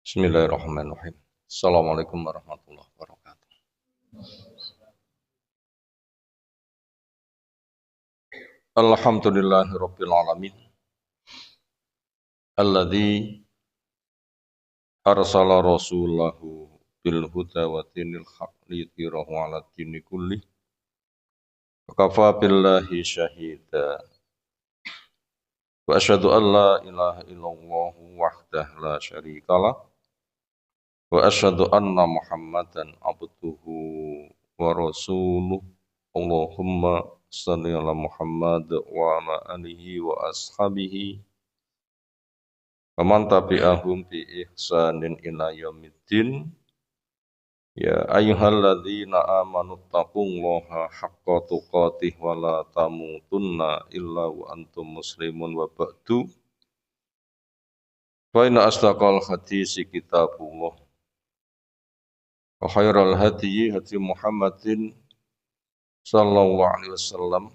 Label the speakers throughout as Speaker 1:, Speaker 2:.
Speaker 1: Bismillahirrahmanirrahim. Assalamualaikum warahmatullahi wabarakatuh. Alhamdulillahirabbil alamin. Alladzi arsala rasulahu bil huda wa dinil haq liyudhhirahu 'ala dini kulli. Kafa billahi syahida. Wa asyhadu an la ilaha illallah wahdahu la syarikalah. Wa asyhadu anna Muhammadan abduhu wa rasuluh. Allahumma shalli ala Muhammad wa ala alihi wa ashabihi wa man tabi'ahum bi ihsanin ila yaumiddin. Ya ayyuhalladzina amanu taqullaha haqqa tuqatih wa la tamutunna illa wa antum muslimun wa ba'du. Fa inna asdaqal hadisi kitabullah wa khairal hadyi hadi Muhammadin sallallahu alaihi wasallam.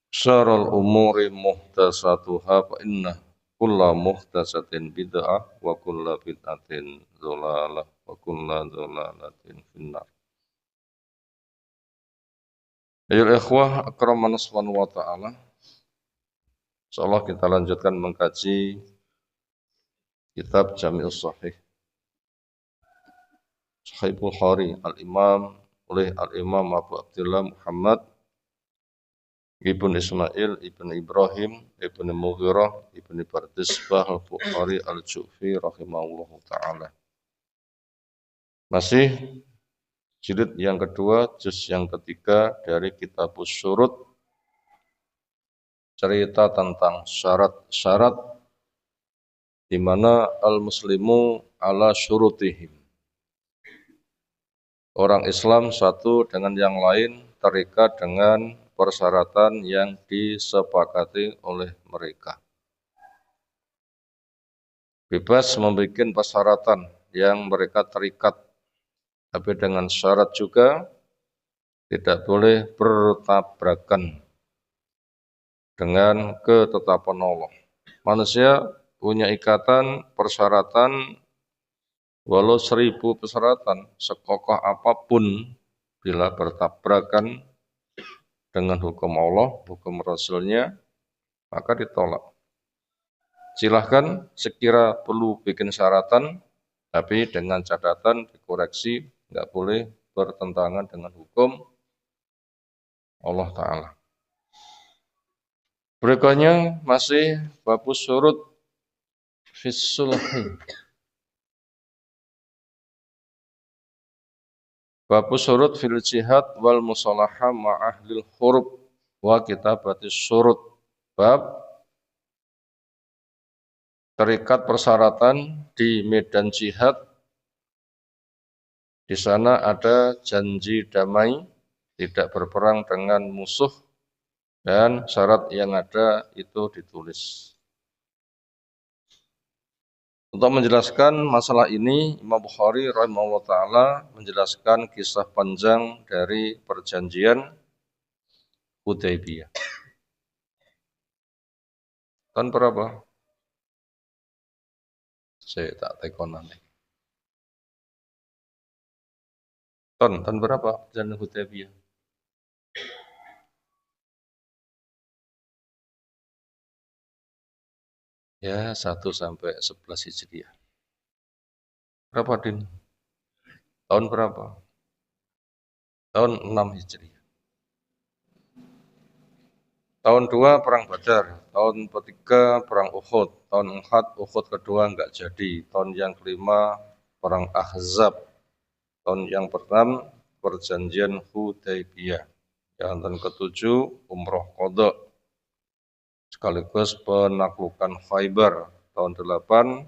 Speaker 1: Syarrul umuri muhdatsatuha fa inna kulla muhdatsatin bid'ah wa kulla bid'atin dhalalah wa kulla dhalalatin finnar. Ayol ikhwah akramanus subhanahu wa ta'ala. Insyaallah kita lanjutkan mengkaji kitab Jami'us Shahih Sahih Bukhari al-Imam Abu Abdullah Muhammad Ibn Ismail, Ibn Ibrahim, Ibn Mughirah, Ibn Bardisbah, Al-Bukhari, Al-Ju'fi, rahimahullahu ta'ala. Masih jilid yang kedua, juz yang ketiga dari Kitabus Syurut. Cerita tentang syarat-syarat di mana al-muslimu ala syurutihim. Orang Islam satu dengan yang lain terikat dengan persyaratan yang disepakati oleh mereka. Bebas membuat persyaratan yang mereka terikat, tapi dengan syarat juga tidak boleh bertabrakan dengan ketetapan Allah. Manusia punya ikatan persyaratan, walau 1000 persyaratan, sekokoh apapun, bila bertabrakan dengan hukum Allah, hukum Rasulnya, maka ditolak. Silahkan sekira perlu bikin syaratan, tapi dengan catatan dikoreksi, nggak boleh bertentangan dengan hukum Allah Ta'ala. Berikutnya masih babus syurut fis sulhi. Babus syurut fil jihad wal musalaha ma'ahlil hurub wa kitabatis syurut. Bab terikat persyaratan di medan jihad. Di sana ada janji damai, tidak berperang dengan musuh, dan syarat yang ada itu ditulis. Untuk menjelaskan masalah ini, Imam Bukhari rahimahullah ta'ala menjelaskan kisah panjang dari perjanjian Hudaybiyah. Tahun berapa? Saya tak tekonan. Tahun berapa perjanjian Hudaybiyah? Ya, 1 sampai 11 Hijriah. Berapa, Din? Tahun berapa? Tahun 6 Hijriah. Tahun 2 Perang Badar. Tahun ketiga Perang Uhud. Tahun 4 Uhud kedua enggak jadi. Tahun yang kelima Perang Ahzab. Tahun yang ke-6 Perjanjian Hudaybiyah. Tahun ke-7 Umroh Qadha. Sekaligus penaklukan Khaybar. Tahun 8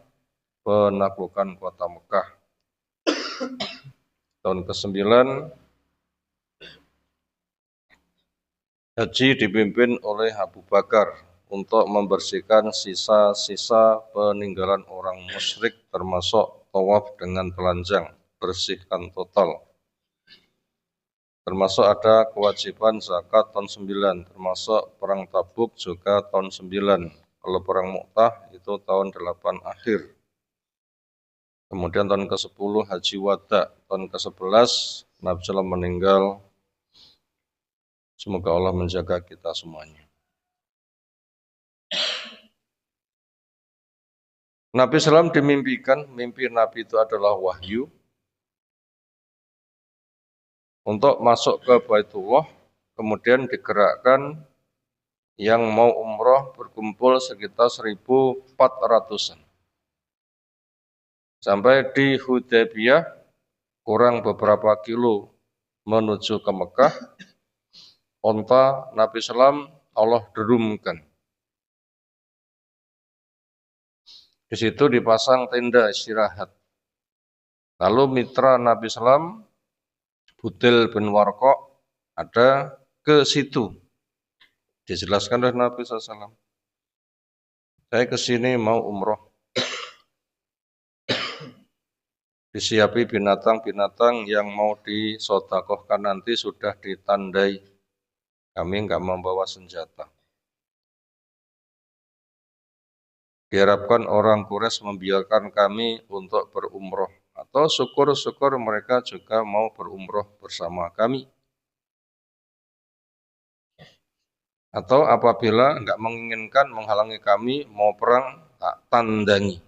Speaker 1: penaklukan kota Mekah. Tahun ke-9 haji dipimpin oleh Abu Bakar untuk membersihkan sisa-sisa peninggalan orang musyrik, termasuk tawaf dengan telanjang, bersihkan total. Termasuk ada kewajiban zakat tahun 9, termasuk perang Tabuk juga tahun 9. Kalau perang Mu'tah itu tahun 8 akhir. Kemudian tahun ke-10 Haji Wada, tahun ke-11 Nabi SAW meninggal. Semoga Allah menjaga kita semuanya. Nabi SAW dimimpikan, mimpi Nabi itu adalah wahyu, untuk masuk ke Baitullah, kemudian digerakkan yang mau umroh berkumpul sekitar 1.400-an. Sampai di Hudaybiyah, kurang beberapa kilo menuju ke Mekah, onta Nabi SAW Allah derumkan. Di situ dipasang tenda istirahat. Lalu mitra Nabi SAW, Budil bin Warqa, ada ke situ. Dijelaskan oleh Nabi SAW. Saya ke sini mau umroh. Disiapi binatang-binatang yang mau disodakohkan nanti sudah ditandai. Kami enggak membawa senjata. Diharapkan orang Quraisy membiarkan kami untuk berumroh. Atau syukur-syukur mereka juga mau berumroh bersama kami. Atau apabila enggak menginginkan menghalangi kami mau perang, tak tandangi.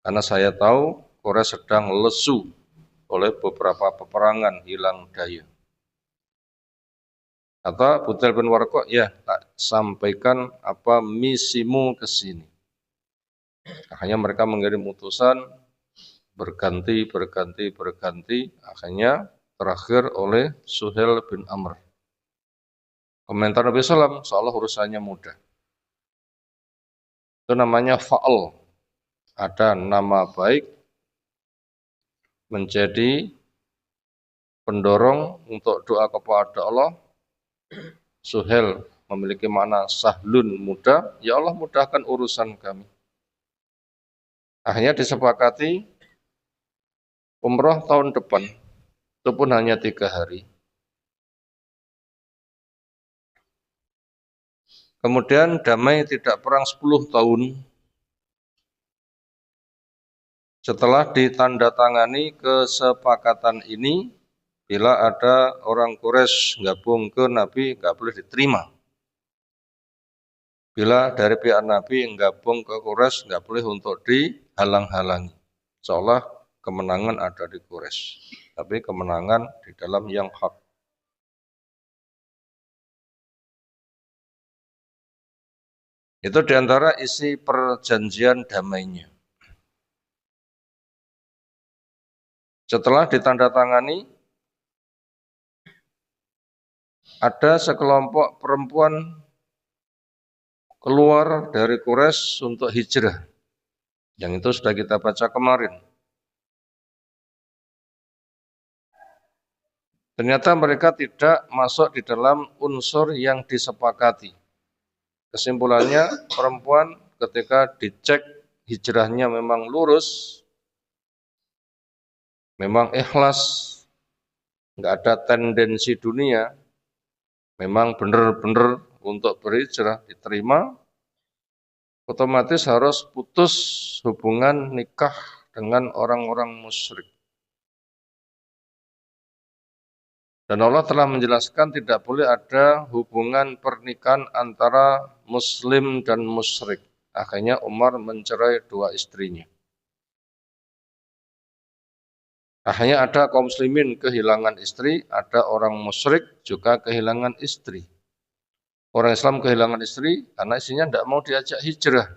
Speaker 1: Karena saya tahu Quraisy sedang lesu oleh beberapa peperangan hilang daya. Atau Budil bin Warqa, ya tak sampaikan apa misimu ke sini. Akhirnya mereka mengirim utusan berganti. Akhirnya terakhir oleh Suhail bin Amr. Komentar Nabi SAW, seolah urusannya mudah. Itu namanya fa'al. Ada nama baik menjadi pendorong untuk doa kepada Allah. Suhail memiliki makna sahlun, mudah. Ya Allah mudahkan urusan kami. Akhirnya disepakati umroh tahun depan. Itu pun hanya 3 hari. Kemudian damai tidak perang 10 tahun. Setelah ditandatangani kesepakatan ini, bila ada orang Quraisy gabung ke Nabi, nggak boleh diterima. Bila dari pihak Nabi gabung ke Quraisy, nggak boleh untuk dihalang-halangi. Seolah kemenangan ada di Quraisy, tapi kemenangan di dalam yang hak. Itu diantara isi perjanjian damainya. Setelah ditandatangani, ada sekelompok perempuan keluar dari Quraisy untuk hijrah. Yang itu sudah kita baca kemarin. Ternyata mereka tidak masuk di dalam unsur yang disepakati. Kesimpulannya, perempuan ketika dicek hijrahnya memang lurus, memang ikhlas, nggak ada tendensi dunia, memang benar-benar untuk berhijrah diterima, otomatis harus putus hubungan nikah dengan orang-orang musyrik. Dan Allah telah menjelaskan tidak boleh ada hubungan pernikahan antara muslim dan musyrik. Akhirnya Umar mencerai 2 istrinya. Akhirnya ada kaum muslimin kehilangan istri, ada orang musyrik juga kehilangan istri. Orang Islam kehilangan istri karena istrinya tidak mau diajak hijrah.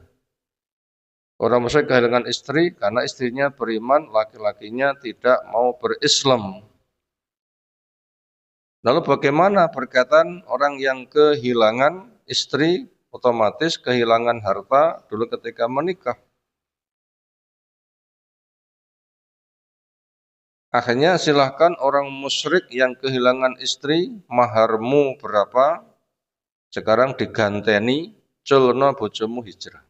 Speaker 1: Orang musyrik kehilangan istri karena istrinya beriman, laki-lakinya tidak mau berislam. Lalu bagaimana berkaitan orang yang kehilangan istri, otomatis kehilangan harta dulu ketika menikah. Akhirnya silahkan orang musyrik yang kehilangan istri, maharmu berapa, sekarang diganteni, culno bojomu hijrah.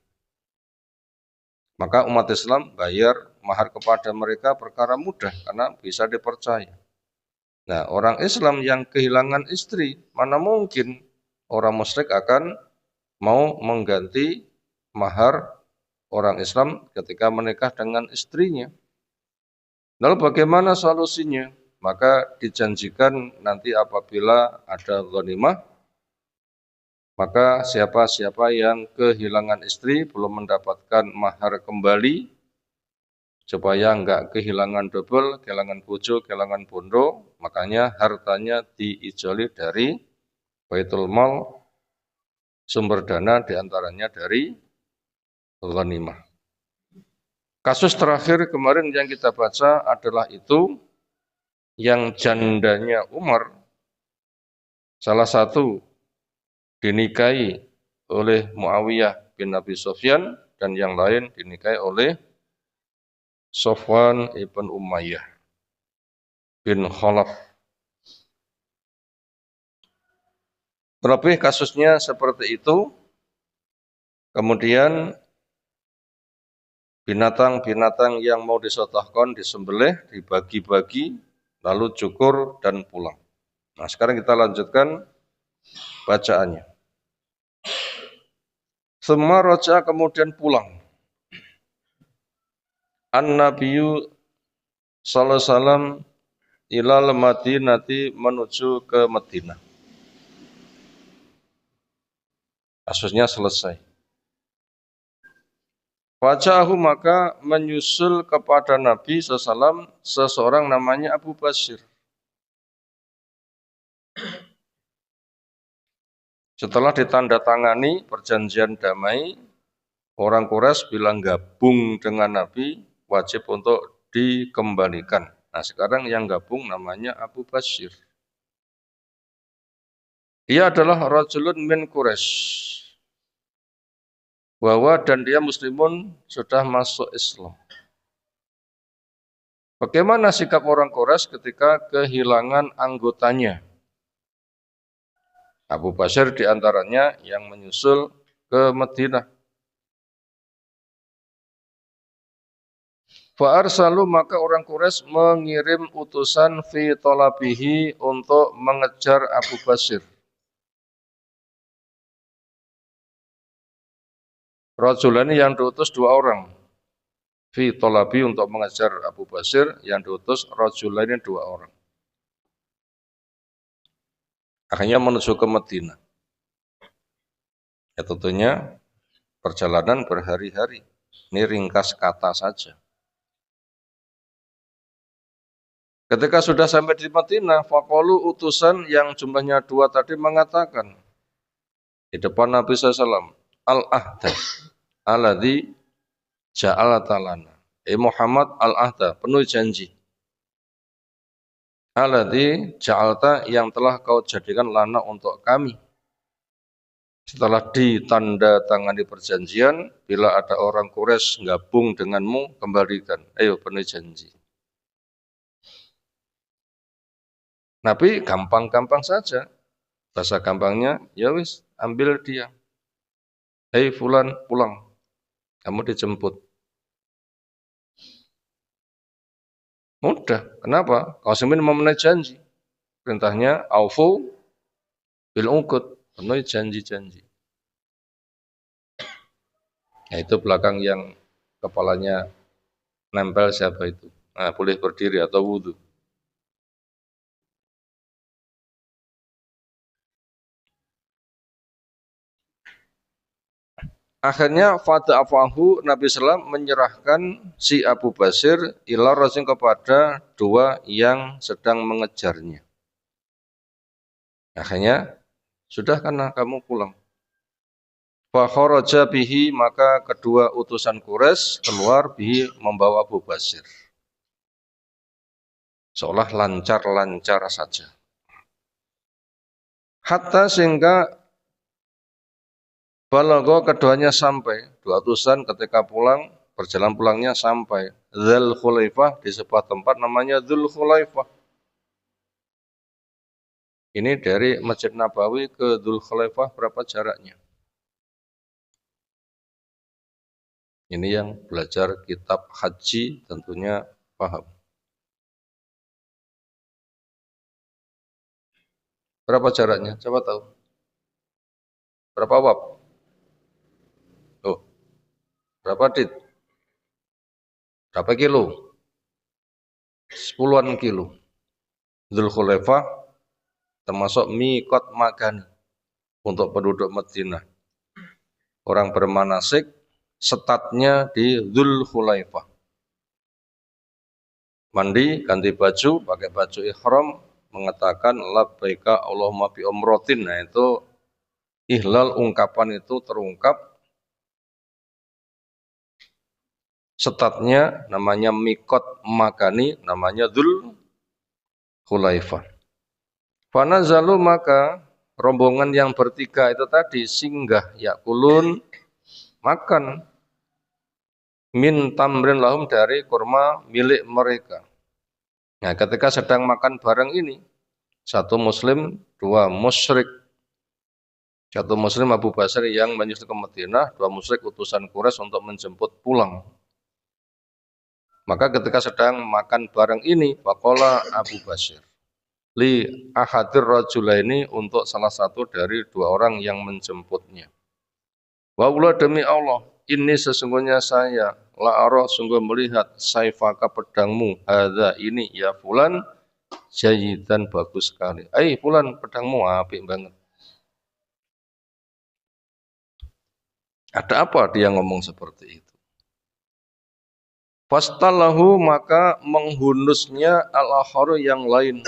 Speaker 1: Maka umat Islam bayar mahar kepada mereka perkara mudah, karena bisa dipercaya. Nah, orang Islam yang kehilangan istri, mana mungkin orang musyrik akan mau mengganti mahar orang Islam ketika menikah dengan istrinya. Lalu bagaimana solusinya? Maka dijanjikan nanti apabila ada ghanimah, maka siapa-siapa yang kehilangan istri belum mendapatkan mahar kembali, supaya enggak kehilangan double, kehilangan bojo, kehilangan bondo, makanya hartanya diijoli dari Baitul Mal, sumber dana diantaranya dari ghanimah. Kasus terakhir kemarin yang kita baca adalah itu yang jandanya Umar, salah satu dinikahi oleh Muawiyah bin Abi Sufyan dan yang lain dinikahi oleh Sofwan ibn Umayyah bin Khalaf. Terlebih kasusnya seperti itu, kemudian binatang-binatang yang mau disedekahkan disembelih, dibagi-bagi, lalu cukur dan pulang. Nah, sekarang kita lanjutkan bacaannya. Semua roja kemudian pulang. An-Nabiyyu sallallahu alaihi wasallam ilal Madinati menuju ke Madinah. Kasusnya selesai. Wajahu maka menyusul kepada Nabi SAW seseorang namanya Abu Basir. Setelah ditandatangani perjanjian damai, orang Quraisy bilang gabung dengan Nabi wajib untuk dikembalikan. Nah sekarang yang gabung namanya Abu Basir. Dia adalah rajulun min Quraisy. Bahwa dan dia muslimun sudah masuk Islam. Bagaimana sikap orang Quraisy ketika kehilangan anggotanya? Abu Basir diantaranya yang menyusul ke Madinah. Fa'arsalu maka orang Quraisy mengirim utusan fi talabihi untuk mengejar Abu Basir. Rajulani yang diutus dua orang. Fi talabi untuk mengejar Abu Basir, yang diutus rajulani dua orang. Akhirnya menuju ke Madinah. Ya tentunya perjalanan berhari-hari. Ini ringkas kata saja. Ketika sudah sampai di Madinah, faqalu utusan yang jumlahnya dua tadi mengatakan di depan Nabi SAW, al-ahda alladzi ja'alata lana. Muhammad al-ahda, penuh janji. Alladzi ja'alta yang telah kau jadikan lana untuk kami. Setelah ditandatangani perjanjian, bila ada orang Quraisy gabung denganmu, kembalikan. Ayo penuh janji. Nabi gampang-gampang saja. Bahasa gampangnya, ya wis, ambil dia. Hei fulan, pulang. Kamu dijemput. Mudah. Kenapa? Qasimin memenuhi janji. Perintahnya, aufu bil uqud. Penuhi janji-janji. Nah, itu belakang yang kepalanya nempel siapa itu. Nah, boleh berdiri atau wudhu. Akhirnya fada'afahu Nabi SAW menyerahkan si Abu Basir ila Rasul kepada dua yang sedang mengejarnya. Akhirnya sudah karena kamu pulang. Fa kharaja bihi maka kedua utusan Quraisy keluar bihi membawa Abu Basir. Seolah lancar-lancar saja. Hatta sehingga balagha keduanya sampai, dua utusan ketika pulang, perjalanan pulangnya sampai Dzul Khulaifah di sebuah tempat namanya Dzul Khulaifah. Ini dari Masjid Nabawi ke Dzul Khulaifah berapa jaraknya? Ini yang belajar kitab haji tentunya paham. Berapa jaraknya? Coba tahu. Berapa wab? Oh, Berapa dit? Berapa kilo? 10-an kilo. Dzulkhuleifah termasuk miqat makani untuk penduduk Madinah. Orang bermanasik setatnya di Dzulkhuleifah. Mandi, ganti baju, pakai baju ihram, mengatakan labbaika Allahumma bi umratin. Nah, itu ihlal, ungkapan itu terungkap. Setatnya namanya miqat makani, namanya Dzulkhuleifah. Fanazalu, maka rombongan yang bertiga itu tadi singgah yakulun, makan min tamrin lahum, dari kurma milik mereka. Nah, ketika sedang makan bareng ini, satu muslim, dua musyrik. Satu muslim Abu Basir yang menyusul ke Madinah, dua musyrik utusan Quraisy untuk menjemput pulang. Maka ketika sedang makan bareng ini, faqala Abu Basir li ahadir rajulaini, untuk salah satu dari dua orang yang menjemputnya. Wa Allah, demi Allah, ini sesungguhnya saya la'ara, sungguh melihat saifaka, pedangmu, hadza ini ya fulan, jayidan, bagus sekali. Fulan, pedangmu apik banget. Ada apa dia ngomong seperti itu? Fastallahu, maka menghunusnya al-akharu, yang lain.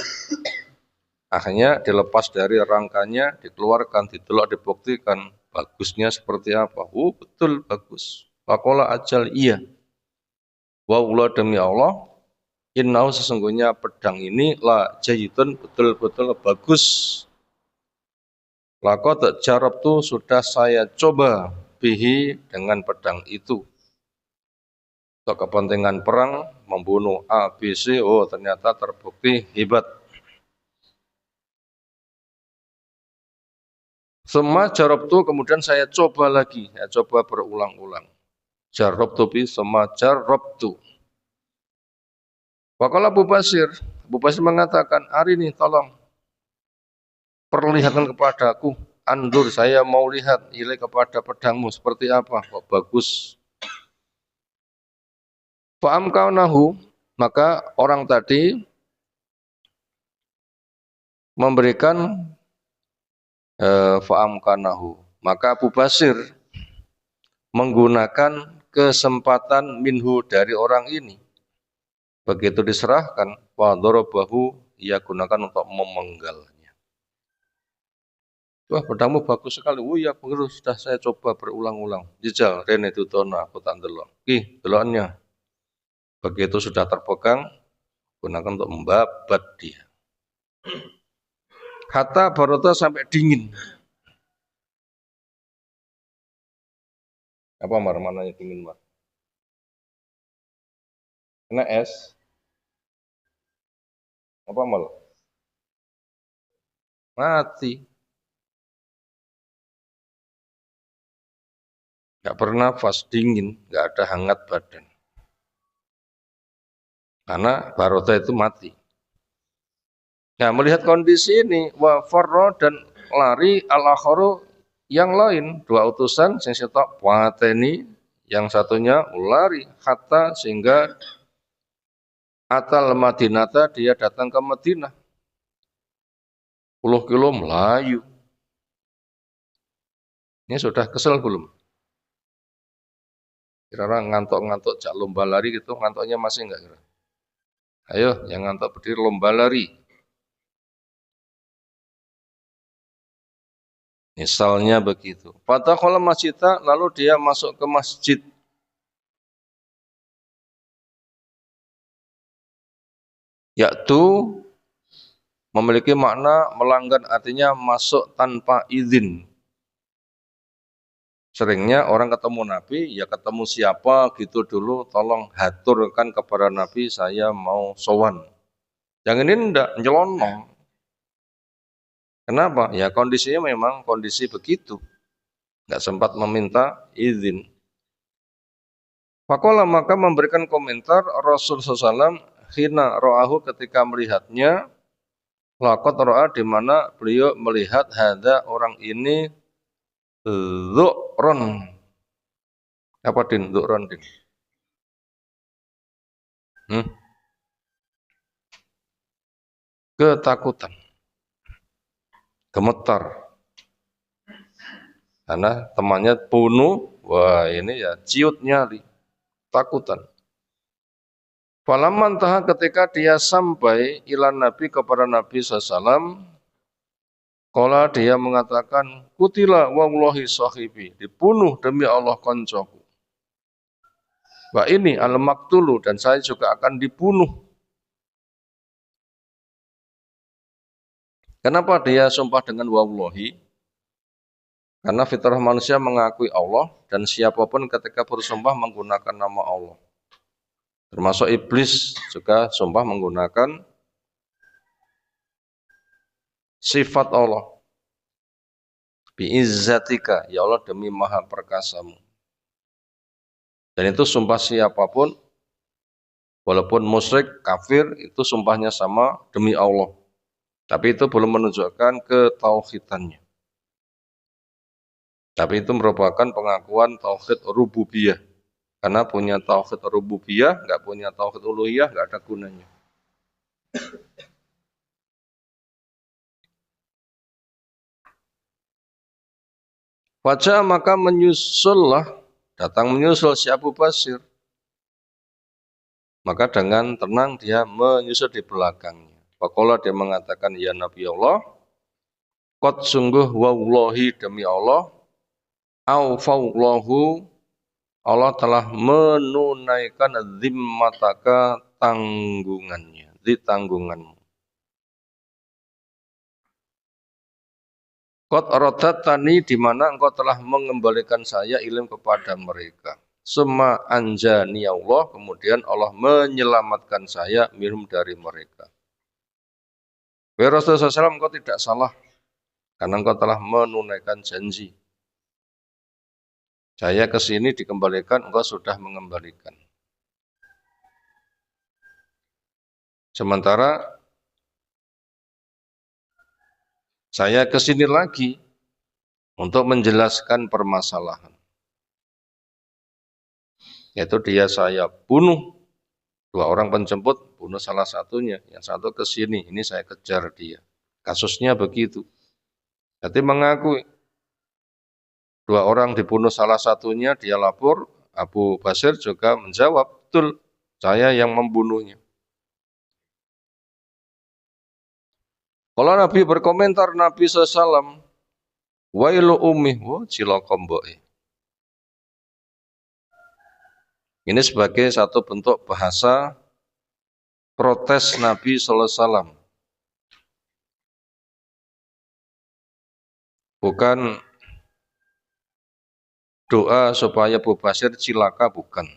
Speaker 1: Akhirnya dilepas dari rangkanya, dikeluarkan, didelok, dibuktikan bagusnya seperti apa. Betul bagus. Faqala ajal, iya. Wa Allah, demi Allah, innahu, sesungguhnya pedang ini la jayyidun, betul-betul bagus. Laqad jarabtu, sudah saya coba, bihi, dengan pedang itu. Untuk kepentingan perang, membunuh A, B, C, ternyata terbukti hebat. Semua jarabtu, kemudian saya coba lagi, saya coba berulang-ulang. Jarabtu bi, semua jarabtu. Waqala Abu Basir mengatakan, Arini, tolong perlihatkan kepadaku, andur, saya mau lihat ilai kepada pedangmu seperti apa, kok bagus. Fa'amkaunahu, maka orang tadi memberikan fa'amkanahu, maka Abu Basir menggunakan kesempatan minhu, dari orang ini. Begitu diserahkan, wa darabahu, ia gunakan untuk memenggalnya. Wah, pedangmu bagus sekali. Ya, begitu, sudah saya coba berulang-ulang. Jijal, rene tutono, aku tak ndelok. Deloknya. Begitu sudah terpegang, gunakan untuk membabat dia. Kata barota, sampai dingin. Apa Mar? Mananya dingin, Mar? Kena es. Apa mal? Mati. Gak bernafas, dingin, gak ada hangat badan. Karena barota itu mati. Nah, melihat kondisi ini, wa farro, dan lari al-akharu, yang lain, dua utusan, sing sitok wateni, yang satunya lari, hatta, sehingga atal Madinata, dia datang ke Madinah. 10 kilo melayu. Ini sudah kesel belum? Kira-kira ngantuk-ngantuk jak lomba lari gitu, ngantuknya masih enggak kira? Ayo, yang ngantuk berdiri lomba lari. Misalnya begitu. Fadakhala masjida, lalu dia masuk ke masjid. Yaitu memiliki makna melanggar, artinya masuk tanpa izin. Seringnya orang ketemu Nabi, ya ketemu siapa gitu dulu, tolong haturkan kepada Nabi, saya mau sowan. Yang ini enggak, nyelonong. Kenapa? Ya kondisinya memang kondisi begitu. Enggak sempat meminta izin. Faqala, maka memberikan komentar Rasul SAW, khina ro'ahu, ketika melihatnya, laqad ro'a, di mana beliau melihat hadza, orang ini, zu'ron, Apa din? Du'ron din. Ketakutan. Gemetar. Karena temannya bunuh, wah ini ya ciut nyali. Takutan. Falamman taha ketika dia sampai ilan Nabi kepada Nabi SAW, kala dia mengatakan, kutila wallahi sahibi, dibunuh demi Allah koncoku. Wa ini al-maktulu, dan saya juga akan dibunuh. Kenapa dia sumpah dengan wallahi? Karena fitrah manusia mengakui Allah, dan siapapun ketika bersumpah menggunakan nama Allah. Termasuk iblis juga sumpah menggunakan sifat Allah. Biizzatika, ya Allah demi maha perkasamu. Dan itu sumpah siapapun, walaupun musyrik, kafir, itu sumpahnya sama demi Allah. Tapi itu belum menunjukkan ketauhidannya. Tapi itu merupakan pengakuan tauhid rububiyah. Karena punya tauhid rububiyah, nggak punya tauhid uluhiyah, nggak ada gunanya. Wajah maka menyusullah, datang menyusul si Abu Basir. Maka dengan tenang dia menyusul di belakangnya. Faqala dia mengatakan, ya Nabi Allah, qad sungguh wallahi demi Allah, aufallahu, Allah telah menunaikan zimmataka tanggungannya, di tanggunganmu. Qad radatani, di mana engkau telah mengembalikan saya ilim kepada mereka. Summa anjani Allah, kemudian Allah menyelamatkan saya minhum dari mereka. Wa Rasulullah SAW, engkau tidak salah karena engkau telah menunaikan janji. Saya ke sini dikembalikan, engkau sudah mengembalikan. Sementara saya ke sini lagi untuk menjelaskan permasalahan. Yaitu dia saya bunuh, 2 orang penjemput, bunuh salah satunya, yang satu ke sini, ini saya kejar dia. Kasusnya begitu. Jadi mengakui 2 orang dibunuh salah satunya, dia lapor, Abu Basir juga menjawab, betul, saya yang membunuhnya. Kalau Nabi berkomentar, Nabi SAW, wailu ummi, cilaka mboke. Ini sebagai satu bentuk bahasa protes Nabi SAW. Bukan doa supaya Abu Basir cilaka, bukan.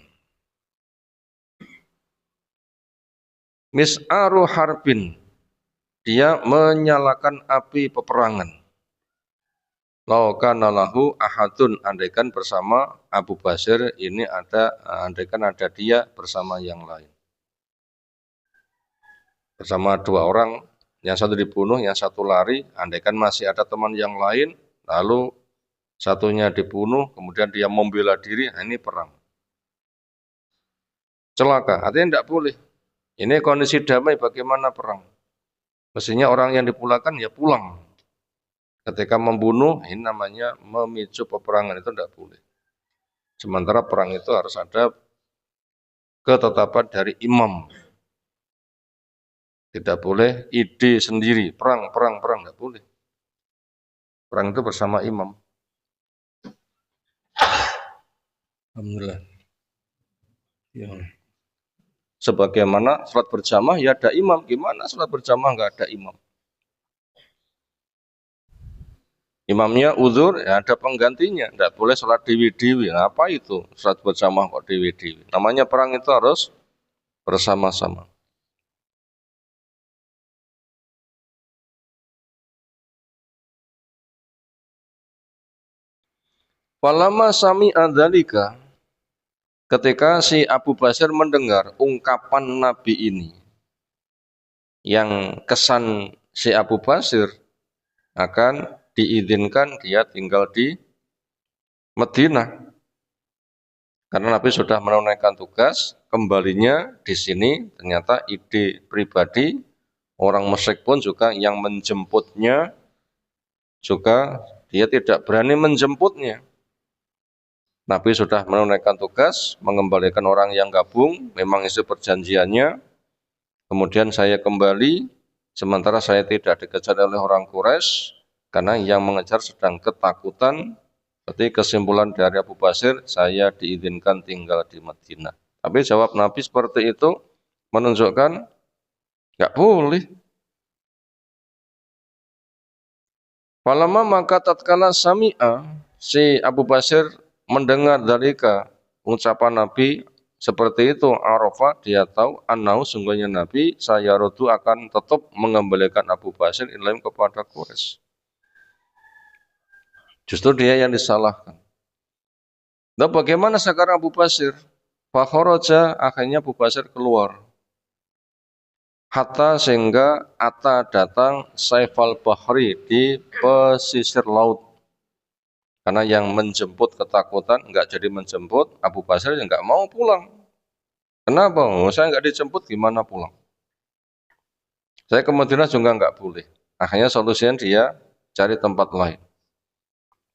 Speaker 1: Mis'aru harbin, dia menyalakan api peperangan. Laukana lahu ahadun, andaikan bersama Abu Basir ini ada, andaikan ada dia bersama yang lain. Bersama 2 orang, yang satu dibunuh, yang satu lari, andaikan masih ada teman yang lain, lalu satunya dibunuh, kemudian dia membela diri, ini perang. Celaka, artinya tidak boleh. Ini kondisi damai, bagaimana perang? Mestinya orang yang dipulangkan ya pulang. Ketika membunuh, ini namanya memicu peperangan, itu tidak boleh. Sementara perang itu harus ada ketetapan dari imam. Tidak boleh ide sendiri, perang, tidak boleh. Perang itu bersama imam. Alhamdulillah. Ya. Sebagaimana sholat berjamaah ya ada imam. Gimana sholat berjamaah nggak ada imam? Imamnya uzur, ya ada penggantinya. Tidak boleh sholat dewi-dewi. Nah, apa itu? Sholat berjamaah kok dewi-dewi. Namanya perang itu harus bersama-sama. Walama sami adzalika, ketika si Abu Basir mendengar ungkapan Nabi ini, yang kesan si Abu Basir akan diizinkan dia tinggal di Madinah. Karena Nabi sudah menunaikan tugas, kembalinya di sini ternyata ide pribadi orang musyrik pun juga yang menjemputnya juga dia tidak berani menjemputnya. Nabi sudah menunaikan tugas, mengembalikan orang yang gabung, memang isi perjanjiannya. Kemudian saya kembali, sementara saya tidak dikejar oleh orang Quraisy, karena yang mengejar sedang ketakutan. Berarti kesimpulan dari Abu Basir, saya diizinkan tinggal di Madinah. Tapi jawab Nabi seperti itu menunjukkan nggak boleh. Falama maka tatkala sami'a, si Abu Basir mendengar dalika ucapan Nabi seperti itu, Arafah dia tahu annahu sungguhnya Nabi saya rodu akan tetap mengembalikan Abu Basir ilaim kepada Quraisy. Justru dia yang disalahkan. Nah, bagaimana sekarang Abu Basir? Fakhoroja akhirnya Abu Basir keluar. Hatta sehingga ata datang Saifal Bahri di pesisir laut. Karena yang menjemput ketakutan nggak jadi menjemput, Abu Basir yang nggak mau pulang. Kenapa? Oh, saya nggak dijemput gimana pulang? Saya ke Madinah juga nggak boleh. Akhirnya solusinya dia cari tempat lain.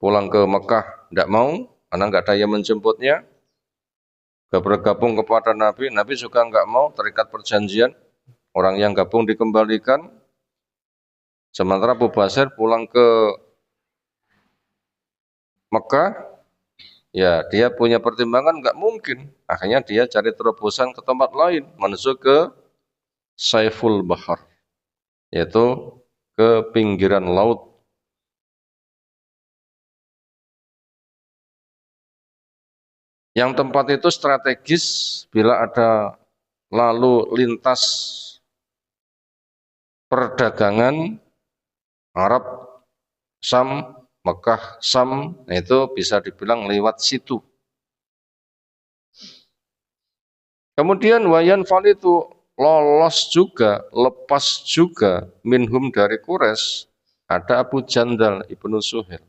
Speaker 1: Pulang ke Mekah nggak mau, karena nggak ada yang menjemputnya. Bergabung kepada Nabi, Nabi juga nggak mau terikat perjanjian. Orang yang gabung dikembalikan. Sementara Abu Basir pulang ke Mekah, ya dia punya pertimbangan nggak mungkin. Akhirnya dia cari terobosan ke tempat lain, menuju ke Saiful Bahar, yaitu ke pinggiran laut. Yang tempat itu strategis bila ada lalu lintas perdagangan Arab, Sam, Mekah, Sam, itu bisa dibilang lewat situ. Kemudian wayan fal itu lolos juga, lepas juga minhum dari Quraisy ada Abu Jandal ibnu Suhail.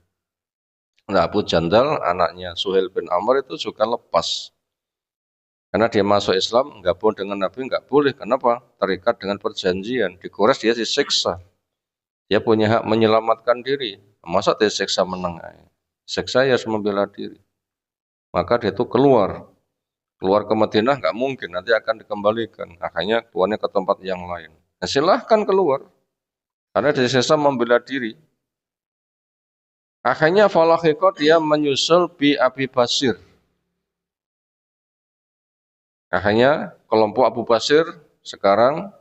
Speaker 1: Nah, Abu Jandal anaknya Suhail bin Amr itu juga lepas. Karena dia masuk Islam, gabung dengan Nabi nggak boleh. Kenapa? Terikat dengan perjanjian. Di Quraisy dia disiksa. Dia punya hak menyelamatkan diri. Masa disiksa menang? Siksa ya harus membela diri. Maka dia itu keluar. Keluar ke Madinah nggak mungkin, nanti akan dikembalikan. Akhirnya keluarnya ke tempat yang lain. Nah, silahkan keluar. Karena disiksa membela diri. Akhirnya falahiko dia menyusul bi Abi Basir. Akhirnya kelompok Abu Basir sekarang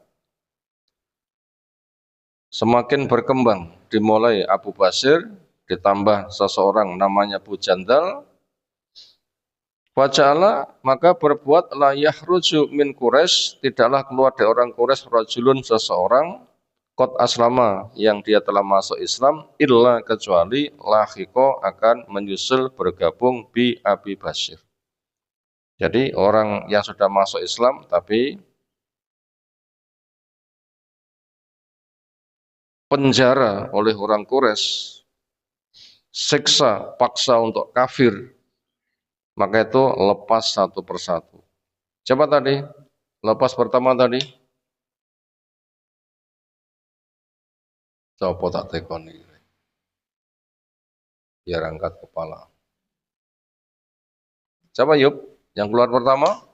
Speaker 1: semakin berkembang. Dimulai Abu Basir, ditambah seseorang namanya Abu Jandal. Waja'ala maka berbuat la yahruju min Quraisy, tidaklah keluar dari orang Quraisy rajulun seseorang Qad aslama yang dia telah masuk Islam illa kecuali lahiko akan menyusul bergabung bi Abi Basir. Jadi orang yang sudah masuk Islam tapi penjara oleh orang Quraisy, siksa paksa untuk kafir, maka itu lepas satu persatu. Coba tadi, lepas pertama tadi, coba tak tekoni, biar angkat kepala. Coba yuk, yang keluar pertama.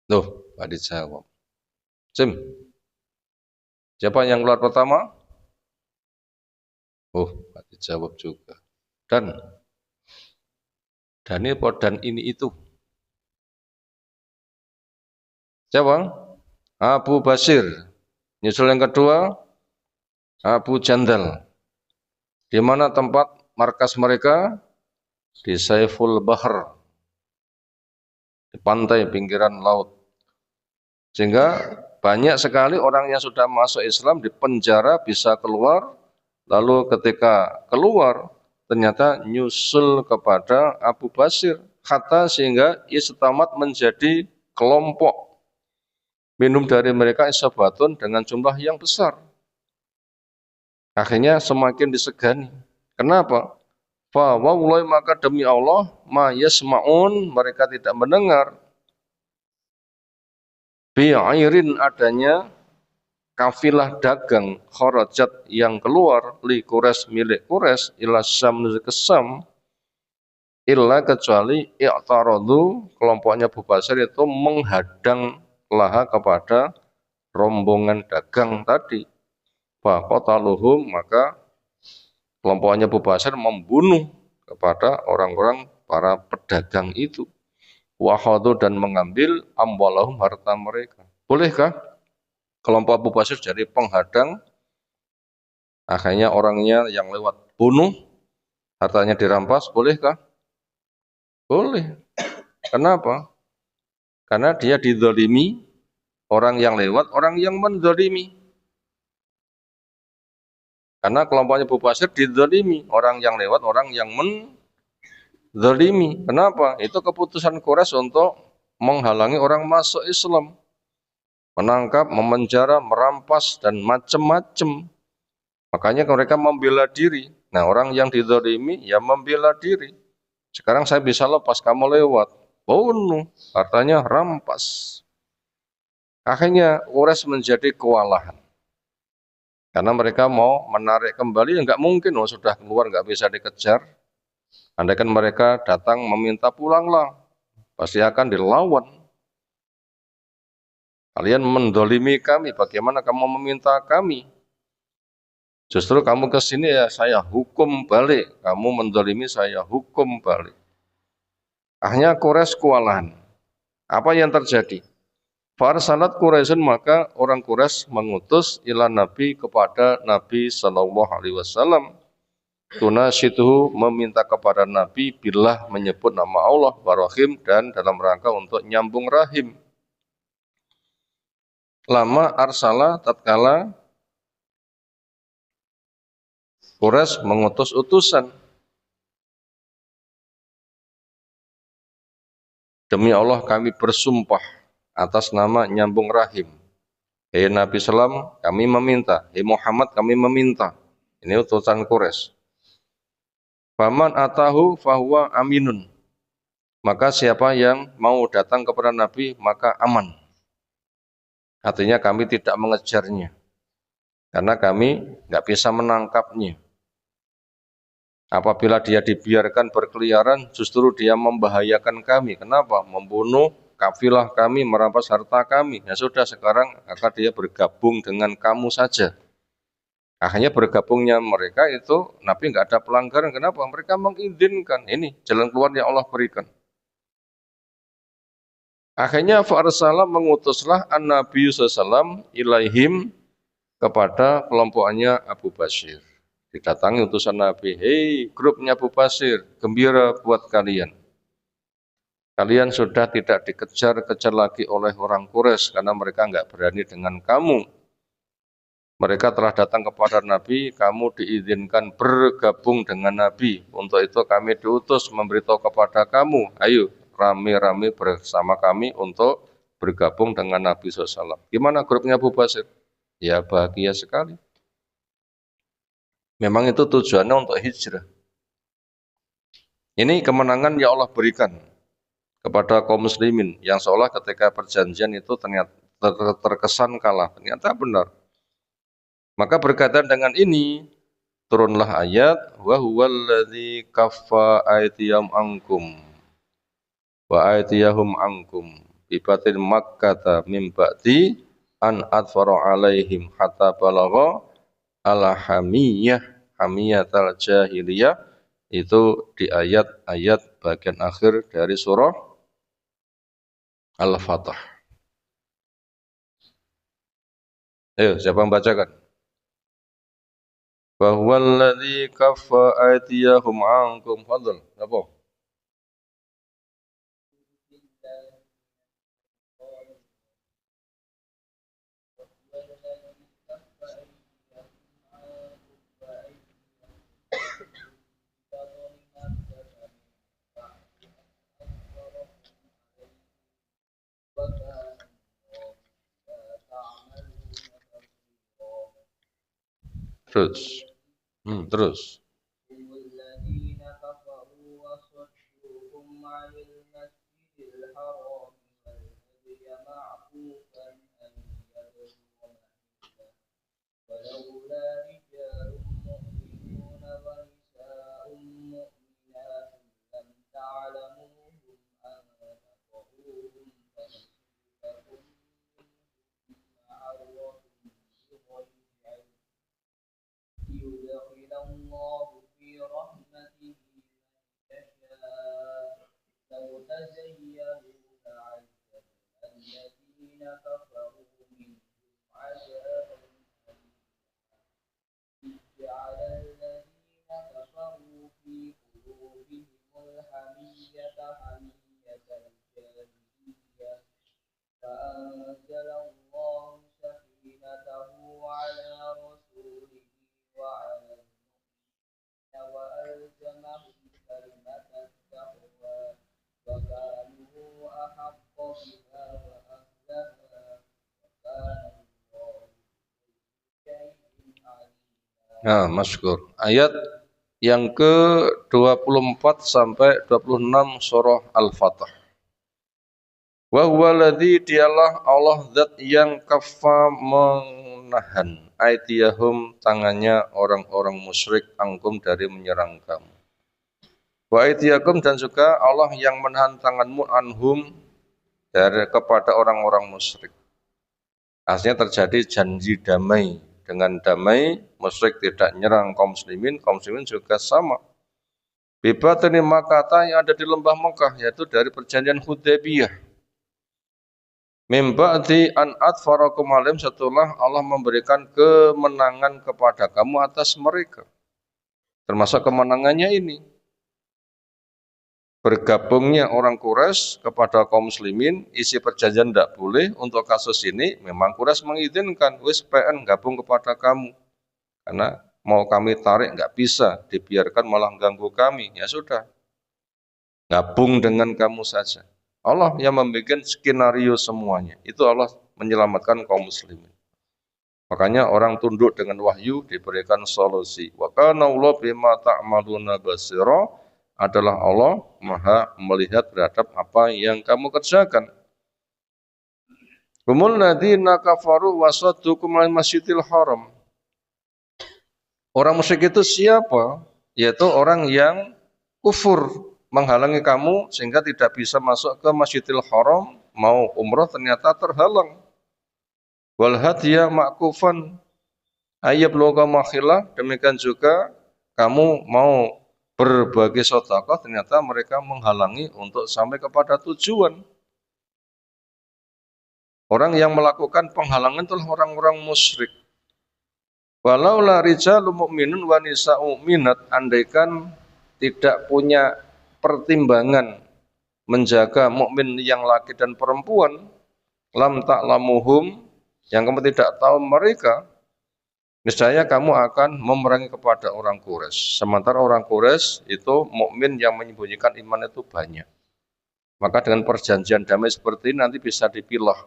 Speaker 1: Tuh, gak dijawab. Sim, siapa yang keluar pertama? Oh, gak dijawab juga. Dan ini itu. Siapa? Abu Basir. Nyusul yang kedua, Abu Jandal. Di mana tempat markas mereka? Di Saiful Bahar. Di pantai pinggiran laut. Sehingga banyak sekali orang yang sudah masuk Islam di penjara bisa keluar. Lalu ketika keluar, ternyata nyusul kepada Abu Basir. Kata sehingga istitamat menjadi kelompok. Minum dari mereka isabatun dengan jumlah yang besar. Akhirnya semakin disegani. Kenapa? Fa wallahi maka demi Allah ma yasma'un mereka tidak mendengar bi'irin adanya kafilah dagang kharajat yang keluar li Quraisy milik Quraisy ila Syam menuju ke Syam illa kecuali i'taradu kelompoknya Abu Basir itu menghadang laha kepada rombongan dagang tadi. Fa qataluhum maka kelompoknya Abu Basir membunuh kepada orang-orang para pedagang itu. Wahadu dan mengambil amwalahum harta mereka. Bolehkah kelompok Abu Basir jadi penghadang, akhirnya orangnya yang lewat bunuh, hartanya dirampas, bolehkah? Boleh. Kenapa? Karena dia dizalimi, orang yang lewat, orang yang menzalimi. Karena kelompoknya Abu Basir dizalimi, orang yang lewat, orang yang menzalimi. Kenapa? Itu keputusan Quraisy untuk menghalangi orang masuk Islam. Menangkap, memenjara, merampas, dan macam-macam. Makanya mereka membela diri. Nah, orang yang dizalimi ya membela diri. Sekarang saya bisa lepas, kamu lewat. Bunuh, hartanya rampas. Akhirnya Quraisy menjadi kewalahan. Karena mereka mau menarik kembali, ya nggak mungkin, sudah keluar nggak bisa dikejar. Andaikan mereka datang meminta pulanglah, pasti akan dilawan. Kalian mendolimi kami, bagaimana kamu meminta kami? Justru kamu ke sini ya saya hukum balik, kamu mendolimi saya hukum balik. Akhirnya Quraisy kewalahan. Apa yang terjadi? Farsalat Quraisyun maka orang Quraisy mengutus ila Nabi kepada Nabi Shallallahu Alaihi Wasallam. Tunasyiduhu meminta kepada Nabi billah menyebut nama Allah warahim dan dalam rangka untuk nyambung rahim. Lama arsala tatkala Quraisy mengutus utusan. Demi Allah kami bersumpah atas nama nyambung rahim. Hei Nabi Sallam kami meminta. Hei Muhammad kami meminta. Ini utusan Quraisy. Faman atahu fahuwa aminun. Maka siapa yang mau datang kepada Nabi maka aman. Artinya kami tidak mengejarnya. Karena kami nggak bisa menangkapnya. Apabila dia dibiarkan berkeliaran, justru dia membahayakan kami. Kenapa? Membunuh kafilah kami, merampas harta kami. Ya sudah, sekarang akan dia bergabung dengan kamu saja. Akhirnya bergabungnya mereka itu, Nabi nggak ada pelanggaran. Kenapa? Mereka mengizinkan. Ini jalan keluar yang Allah berikan. Akhirnya Fa'arsala mengutuslah an-Nabi SAW ilaihim kepada kelompoknya Abu Basir. Didatangi utusan Nabi, hei grupnya Abu Basir, gembira buat kalian. Kalian sudah tidak dikejar-kejar lagi oleh orang Quraisy karena mereka nggak berani dengan kamu. Mereka telah datang kepada Nabi, kamu diizinkan bergabung dengan Nabi. Untuk itu kami diutus memberitahu kepada kamu, ayo rame-rame bersama kami untuk bergabung dengan Nabi SAW. Gimana grupnya Abu Basir? Ya bahagia sekali. Memang itu tujuannya untuk hijrah. Ini kemenangan yang Allah berikan kepada kaum muslimin yang seolah ketika perjanjian itu ternyata terkesan kalah, ternyata benar. Maka berkaitan dengan ini turunlah ayat wa huwallazi kaffa aydiyam ankum wa aydiyahum ankum bi batil makkata min ba'di an adfara alaihim hatta balagha al-hamiyah hamiyatal jahiliyah itu di ayat-ayat bagian akhir dari surah Al-Fatah. Ayo, siapa yang bacakan? Bahwalladzi kaffa aydiyahum ankum fadl. Apa? Terus. Terus. Nah, masyhur. Ayat yang ke-24 sampai 26 surah Al-Fatah. Wa huwaladzi dialah Allah zat yang kaffa menahan aitiyahum tangannya orang-orang musyrik angkum dari menyerang kamu. Wa aitiyakum dan juga Allah yang menahan tanganmu anhum dari kepada orang-orang musyrik. Artinya terjadi janji damai. Dengan damai, musyrik tidak nyerang kaum muslimin juga sama. Bibatani makata yang ada di lembah Mekah, yaitu dari perjanjian Hudaybiyah. Mimba'di an atfarakum alim setelah Allah memberikan kemenangan kepada kamu atas mereka. Termasuk kemenangannya ini. Bergabungnya orang Quraisy kepada kaum muslimin, isi perjanjian tidak boleh. Untuk kasus ini memang Quraisy mengizinkan, wis PN gabung kepada kamu. Karena mau kami tarik nggak bisa, dibiarkan malah ganggu kami. Ya sudah, gabung dengan kamu saja. Allah yang membuat skenario semuanya. Itu Allah menyelamatkan kaum muslimin. Makanya orang tunduk dengan wahyu diberikan solusi. Wa kana Allah bima ta'maluna basira, adalah Allah maha melihat terhadap apa yang kamu kerjakan. Humul ladzina kafaru wa saddukum al masjidil haram. Orang musyrik itu siapa? Yaitu orang yang kufur, menghalangi kamu sehingga tidak bisa masuk ke Masjidil Haram, mau umrah ternyata terhalang. Wal hadiya ma'kufan ayyabluga makhillah, demikian juga kamu mau berbagi sedekah ternyata mereka menghalangi untuk sampai kepada tujuan. Orang yang melakukan penghalangan itulah orang-orang musyrik. Walau la rijalun mu'minun wa nisa'u mu'minat, andaikan tidak punya pertimbangan menjaga mukmin yang laki dan perempuan, lam ta'lamuhum, yang kamu tidak tahu mereka, niscaya kamu akan memerangi kepada orang Quraisy. Sementara orang Quraisy itu mukmin yang menyembunyikan iman itu banyak. Maka dengan perjanjian damai seperti ini nanti bisa dipilah.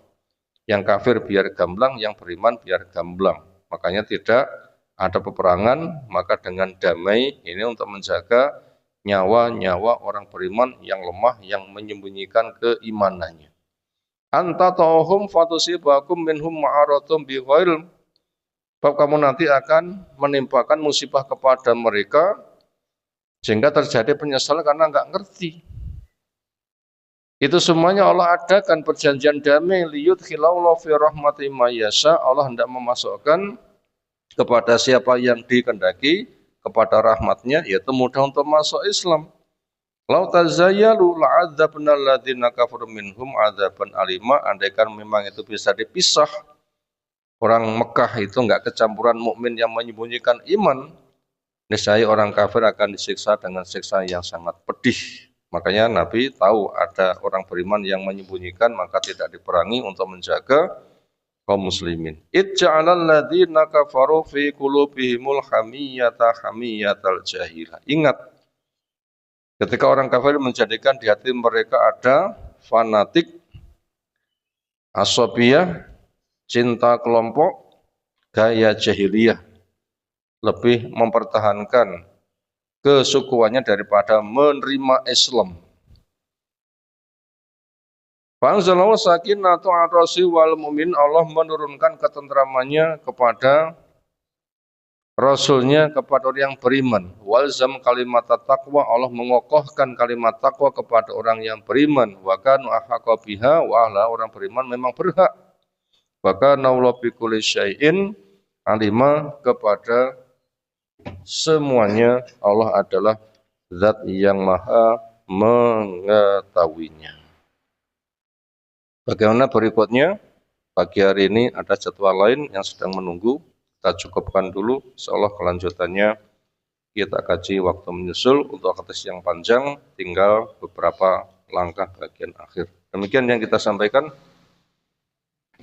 Speaker 1: Yang kafir biar gamblang, yang beriman biar gamblang. Makanya tidak ada peperangan, maka dengan damai ini untuk menjaga nyawa-nyawa orang beriman yang lemah, yang menyembunyikan keimanannya. Anta ta'uhum fatusibakum minhum ma'aratum bighail. Sebab kamu nanti akan menimpakan musibah kepada mereka sehingga terjadi penyesalan karena nggak ngerti. Itu semuanya Allah adakan perjanjian damai, liyudkhilallahu fi rahmati mayyasha. Allah hendak memasukkan kepada siapa yang dikehendaki kepada rahmatnya, yaitu mudah untuk masuk Islam. Lau tazayyalu la'adzabna alladziina kafaru minhum adzaban alima. Andaikan memang itu bisa dipisah, orang Mekah itu enggak kecampuran mukmin yang menyembunyikan iman, niscaya orang kafir akan disiksa dengan siksa yang sangat pedih. Makanya Nabi tahu ada orang beriman yang menyembunyikan, maka tidak diperangi untuk menjaga kaum muslimin. Ij'alal ladzina kafaru fi qulubihimul hamiyyata hamiyyatal jahilah. Ingat, ketika orang kafir menjadikan di hati mereka ada fanatik, asabiyah, cinta kelompok, gaya jahiliyah, lebih mempertahankan kesukuannya daripada menerima Islam. Fa'anzalallahu sakinatu ala rasul wal mu'min, Allah menurunkan ketentramannya kepada Rasulnya, kepada orang yang beriman. Walzam kalimat taqwa, Allah mengokohkan kalimat takwa kepada orang yang beriman. Wa kanu ahaqqa biha, wa ahla, orang beriman memang berhak. Wa kana Allahu bi kulli syai'in alima, kepada semuanya Allah adalah zat yang maha mengetahuinya. Bagaimana berikutnya? Pagi hari ini ada jadwal lain yang sedang menunggu. Kita cukupkan dulu. Insyaallah kelanjutannya kita kaji waktu menyusul. Untuk hadis yang panjang tinggal beberapa langkah bagian akhir. Demikian yang kita sampaikan.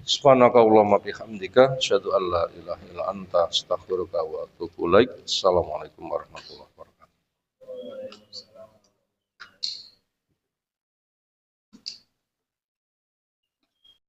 Speaker 1: Subhanakallahumma bihamdika asyhadu an la ilaha illa anta astaghfiruka wa atubu ilaik. Assalamualaikum warahmatullahi wabarakatuh.